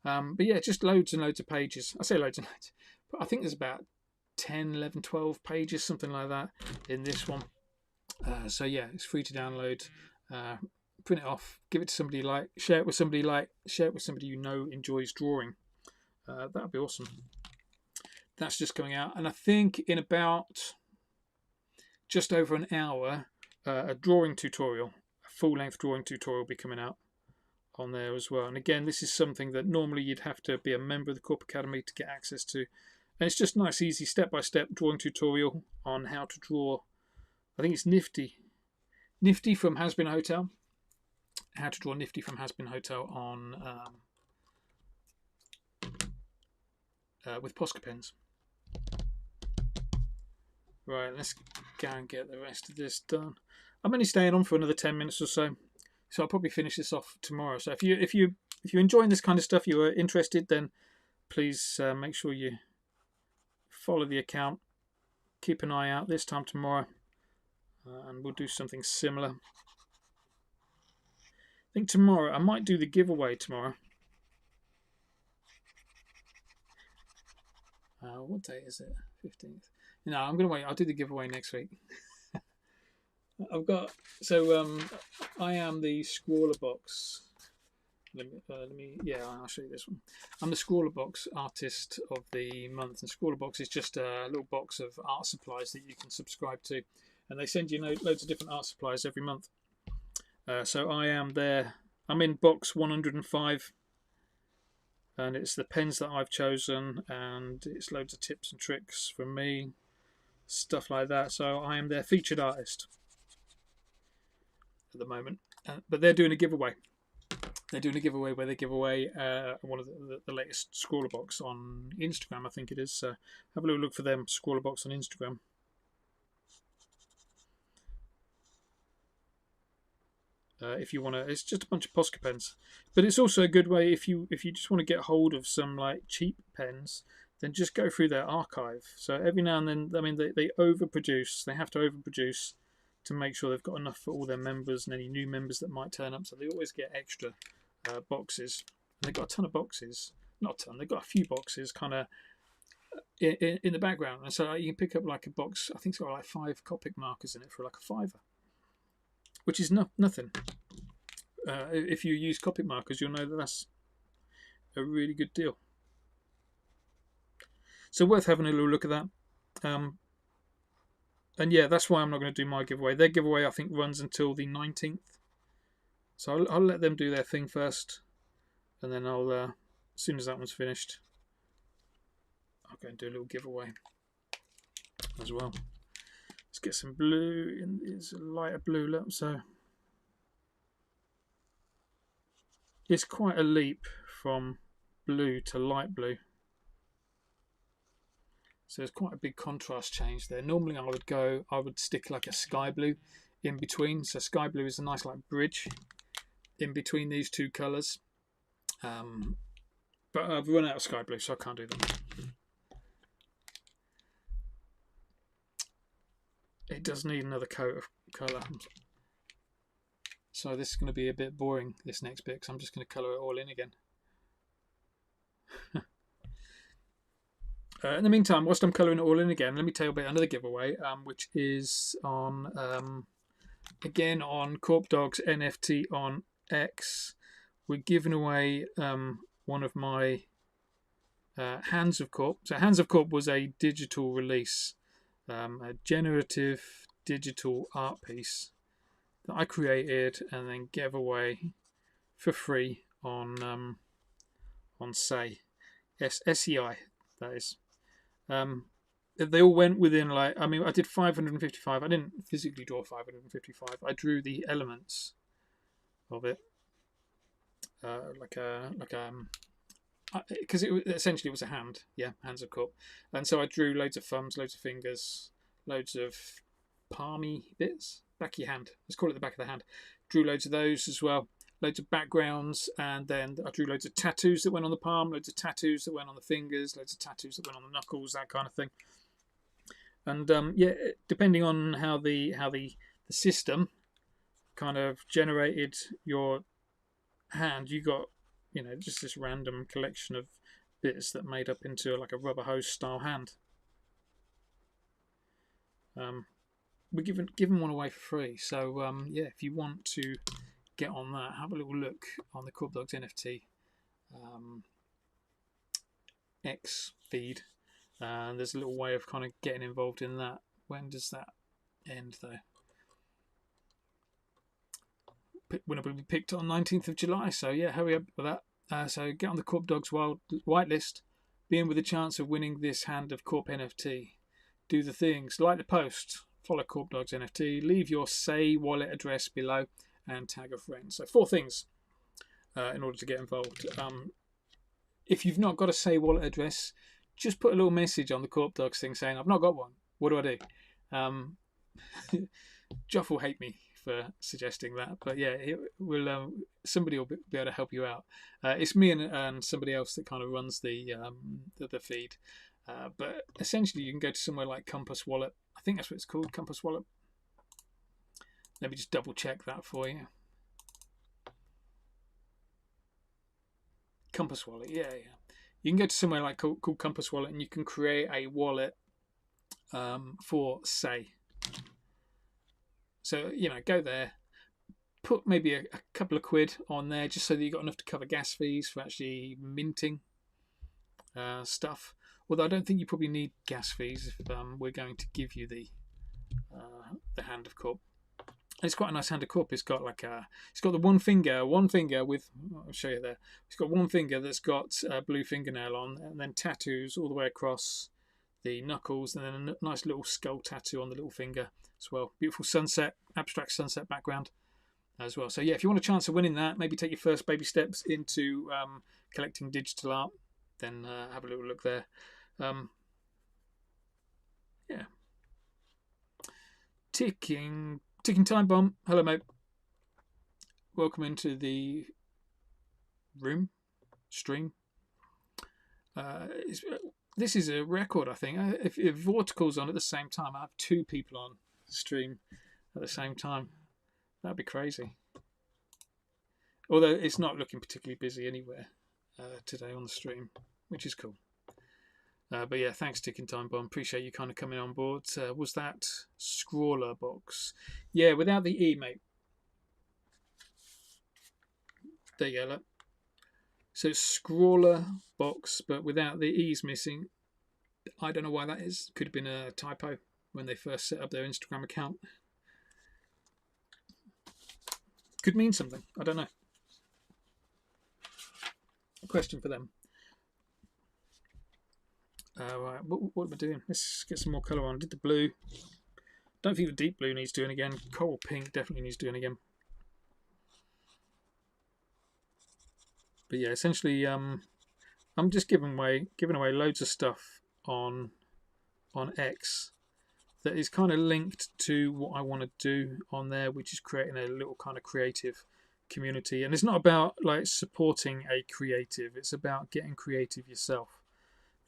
But yeah, just loads and loads of pages. I say loads and loads, but I think there's about 10, 11, 12 pages, something like that, in this one. So yeah, it's free to download. Print it off, give it to somebody share it with somebody you know enjoys drawing. That would be awesome. That's just coming out, and I think in about just over an hour, a drawing tutorial, a full-length drawing tutorial, will be coming out on there as well. And again, this is something that normally you'd have to be a member of the Korp Academy to get access to, and it's just nice, easy, step-by-step drawing tutorial on how to draw. I think it's Nifty from Has Been a Hotel. How to draw Nifty from Has Been a Hotel on with Posca pens. Right, let's go and get the rest of this done. I'm only staying on for another 10 minutes or so, so I'll probably finish this off tomorrow. So if you're enjoying this kind of stuff, you are interested, then please make sure you follow the account, keep an eye out this time tomorrow, and we'll do something similar. I think tomorrow I might do the giveaway tomorrow. What day is it? 15th. No, I'm going to wait. I'll do the giveaway next week. I am the Scrawler Box. I'll show you this one. I'm the Scrawler Box Artist of the Month, and Scrawler Box is just a little box of art supplies that you can subscribe to, and they send you loads of different art supplies every month. So I am there. I'm in box 105. And it's the pens that I've chosen, and it's loads of tips and tricks from me, stuff like that. So I am their featured artist at the moment. But they're doing a giveaway. They're doing a giveaway where they give away one of the latest Scrawler Box on Instagram, I think it is. So have a little look for them, Scrawler Box on Instagram. If you want to, it's just a bunch of Posca pens, but it's also a good way if you just want to get hold of some cheap pens, then just go through their archive. So every now and then, I mean, they overproduce. They have to overproduce to make sure they've got enough for all their members and any new members that might turn up. So they always get extra boxes. And they've got a ton of boxes, not a ton. They've got a few boxes kind of in the background, and so you can pick up a box. I think it's got 5 Copic markers in it for a £5. Which is nothing. If you use Copic markers, you'll know that that's a really good deal. So worth having a little look at that. And yeah, that's why I'm not going to do my giveaway. Their giveaway, I think, runs until the 19th. So I'll let them do their thing first, and then I'll, as soon as that one's finished, I'll go and do a little giveaway as well. Let's get some blue. It's a lighter blue look, so it's quite a leap from blue to light blue. So there's quite a big contrast change there. Normally I would stick a sky blue in between. So sky blue is a nice bridge in between these two colours. But I've run out of sky blue, so I can't do that. It does need another coat of colour. So this is going to be a bit boring, this next bit, because I'm just going to colour it all in again. In the meantime, whilst I'm colouring it all in again, let me tell you about another giveaway, which is on, again, on Korp Dogs NFT on X. We're giving away one of my Hands of Korp. So Hands of Korp was a digital release. A generative digital art piece that I created and then gave away for free on SEI, that is. They all went within, like, I mean, I did 555. I didn't physically draw 555. I drew the elements of it, because it essentially it was a hand, yeah, hands of Korp, and so I drew loads of thumbs, loads of fingers, loads of palmy bits, back of your hand. Let's call it the back of the hand. Drew loads of those as well, loads of backgrounds, and then I drew loads of tattoos that went on the palm, loads of tattoos that went on the fingers, loads of tattoos that went on the knuckles, that kind of thing. And yeah, depending on how the system kind of generated your hand, you got, you know, just this random collection of bits that made up into like a rubber hose style hand. We're giving one away for free, so yeah, if you want to get on that, have a little look on the Korp Dogs NFT X feed. There's a little way of kind of getting involved in that. When does that end though? Winner will be picked on 19th of July, so yeah, hurry up with that. So get on the Korp Dogs whitelist, be in with a chance of winning this hand of Korp NFT. Do the things, like the post, follow Korp Dogs NFT, leave your Say wallet address below, and tag a friend. So 4 things in order to get involved. If you've not got a Say wallet address, just put a little message on the Korp Dogs thing saying, I've not got one. What do I do? Joff will hate me for suggesting that, but yeah, somebody will be able to help you out. It's me and somebody else that kind of runs the feed. But essentially, you can go to somewhere like Compass Wallet. I think that's what it's called, Compass Wallet. Let me just double check that for you. Compass Wallet, yeah. You can go to somewhere like called Compass Wallet, and you can create a wallet for Say. So, you know, go there, put maybe a couple of quid on there just so that you've got enough to cover gas fees for actually minting stuff. Although I don't think you probably need gas fees if we're going to give you the hand of Korp. It's quite a nice hand of Korp. It's got like it's got the one finger with, I'll show you there. It's got one finger that's got a blue fingernail on, and then tattoos all the way across the knuckles, and then a nice little skull tattoo on the little finger as well. Beautiful sunset, abstract sunset background as well. So yeah, if you want a chance of winning that, maybe take your first baby steps into collecting digital art, then have a little look there. Yeah. Ticking time bomb. Hello, mate. Welcome into the stream. This is a record, I think. If Vortical's on at the same time, I have 2 people on the stream at the same time. That'd be crazy. Although it's not looking particularly busy anywhere today on the stream, which is cool. But yeah, thanks, Ticking Time Bomb. Appreciate you kind of coming on board. Was that Scrawler box? Yeah, without the E, mate. There you go, look. So Scrawler box, but without the E's missing. I don't know why that is. Could have been a typo when they first set up their Instagram account. Could mean something. I don't know. A question for them. Right, what am I doing? Let's get some more colour on. I did the blue. Don't think the deep blue needs doing again. Coral pink definitely needs doing again. But yeah, essentially, I'm just giving away loads of stuff on X that is kind of linked to what I want to do on there, which is creating a little kind of creative community. And it's not about like supporting a creative; it's about getting creative yourself.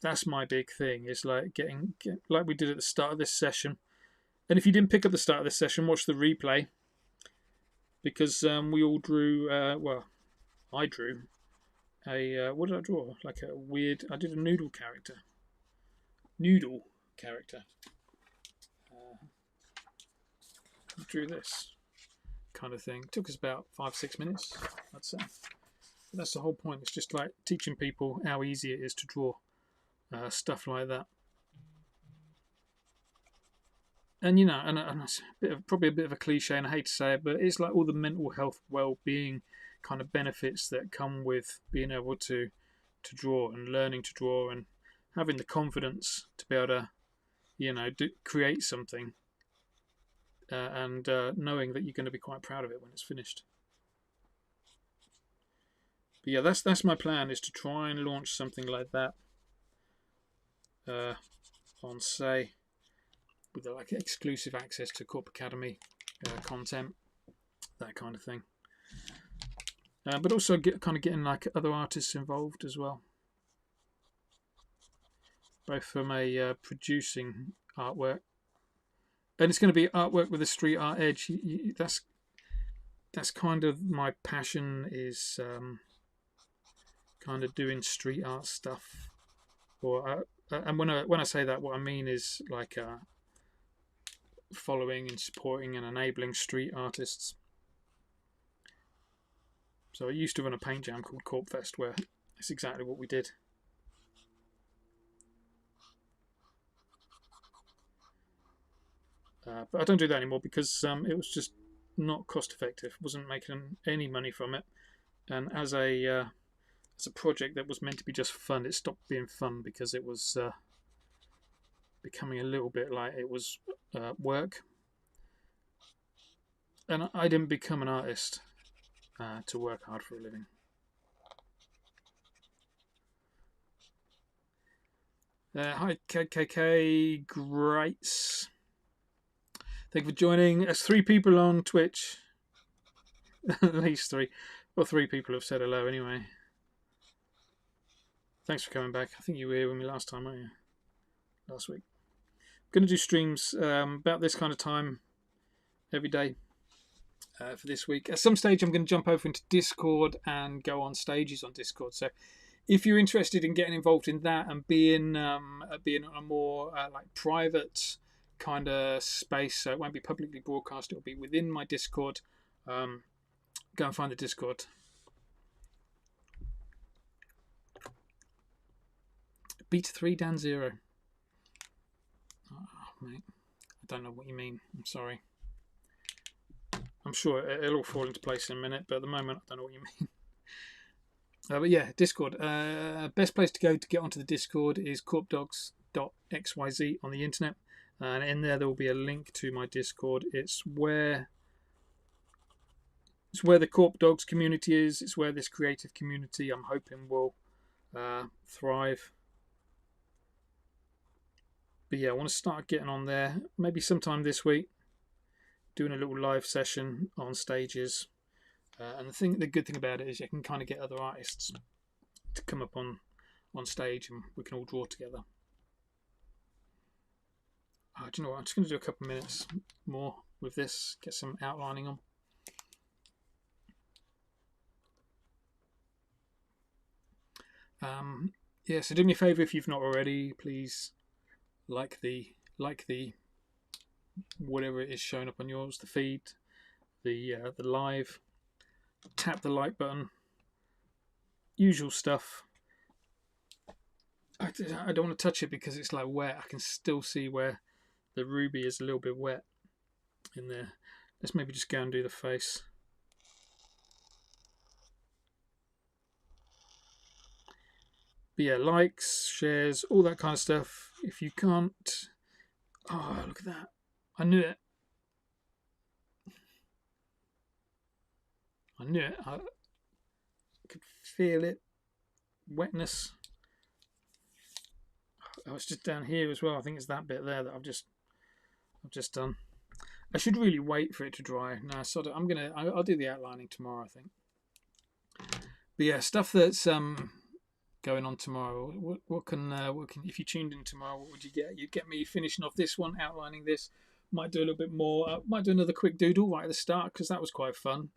That's my big thing. Is like getting like we did at the start of this session. And if you didn't pick up the start of this session, watch the replay, because we all drew. Well, I drew a what did I draw? Like a weird. I did a noodle character. I drew this kind of thing. It took us about 5-6 minutes, I'd say. But that's the whole point. It's just like teaching people how easy it is to draw stuff like that. And you know, and it's probably a bit of a cliche, and I hate to say it, but it's like all the mental health, well-being kind of benefits that come with being able to draw and learning to draw and having the confidence to be able to, create something, and knowing that you're going to be quite proud of it when it's finished. But yeah, that's my plan, is to try and launch something like that on, say, with like exclusive access to Korp Academy content, that kind of thing. But also getting like other artists involved as well, both from a producing artwork, and it's going to be artwork with a street art edge. That's kind of my passion, is kind of doing street art stuff. And when I say that, what I mean is like following and supporting and enabling street artists. So I used to run a paint jam called Korp Fest, where it's exactly what we did. But I don't do that anymore because it was just not cost effective. Wasn't making any money from it, and as a project that was meant to be just fun, it stopped being fun because it was becoming a little bit like it was work. And I didn't become an artist to work hard for a living. Hi KKK, greats. Thank you for joining. There's 3 people on Twitch. At least 3. Well, 3 people have said hello anyway. Thanks for coming back. I think you were here with me last time, weren't you? Last week. I'm going to do streams about this kind of time every day for this week. At some stage, I'm going to jump over into Discord and go on stages on Discord. So if you're interested in getting involved in that and being a more like private kind of space, so it won't be publicly broadcast, it'll be within my Discord, go and find the Discord. Beat 3 down 0. Oh, mate, I don't know what you mean. I'm sorry. I'm sure it'll all fall into place in a minute, but at the moment I don't know what you mean. But yeah, Discord. Best place to go to get onto the Discord is korpdogs.xyz on the internet. And in there will be a link to my Discord. It's where the Korp Dogs community is. It's where this creative community, I'm hoping, will thrive. But yeah, I want to start getting on there. Maybe sometime this week, doing a little live session on stages. And the good thing about it is you can kind of get other artists to come up on stage, and we can all draw together. Do you know what? I'm just going to do a couple of minutes more with this, get some outlining on. Yeah, so do me a favour if you've not already, please like the whatever it is showing up on yours, the feed, the live. Tap the like button. Usual stuff. I don't want to touch it because it's like wet. I can still see where the ruby is a little bit wet in there. Let's maybe just go and do the face. But yeah, likes, shares, all that kind of stuff. If you can't... Oh, look at that. I knew it. I knew it. I could feel it. Wetness. Oh, it's just down here as well. I think it's that bit there that I've just done. I should really wait for it to dry. No, so I'll do the outlining tomorrow, I think. But yeah, stuff that's going on tomorrow. What can if you tuned in tomorrow, what would you get? You'd get me finishing off this one, outlining this. Might do a little bit more. Might do another quick doodle right at the start because that was quite fun.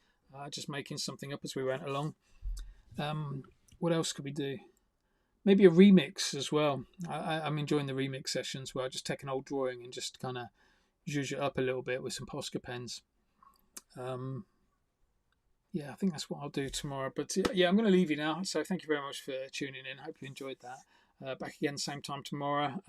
Just making something up as we went along. What else could we do? Maybe a remix as well. I'm enjoying the remix sessions where I just take an old drawing and just kind of zhuzh it up a little bit with some Posca pens. Yeah, I think that's what I'll do tomorrow. But yeah, I'm going to leave you now. So thank you very much for tuning in. Hope you enjoyed that. Back again same time tomorrow.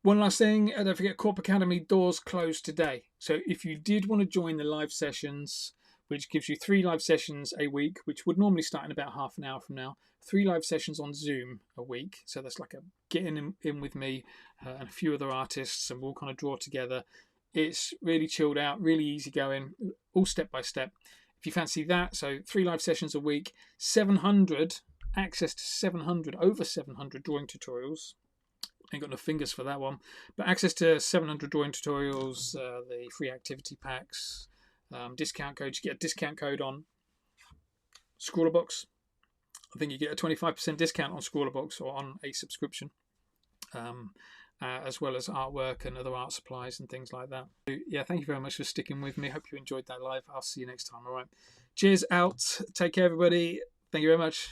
One last thing, don't forget Korp Academy doors close today. So if you did want to join the live sessions, which gives you 3 live sessions a week, which would normally start in about half an hour from now. 3 live sessions on Zoom a week. So that's like a getting in with me and a few other artists, and we'll kind of draw together. It's really chilled out, really easy going, all step by step. If you fancy that, so 3 live sessions a week, 700, access to 700, over 700 drawing tutorials. Ain't got no fingers for that one, but access to 700 drawing tutorials, the free activity packs, discount codes. You get a discount code on Scrawlerbox. I think you get a 25% discount on Scrawlerbox or on a subscription, as well as artwork and other art supplies and things like that. So, yeah, thank you very much for sticking with me. Hope you enjoyed that live. I'll see you next time. All right. Cheers out. Take care, everybody. Thank you very much.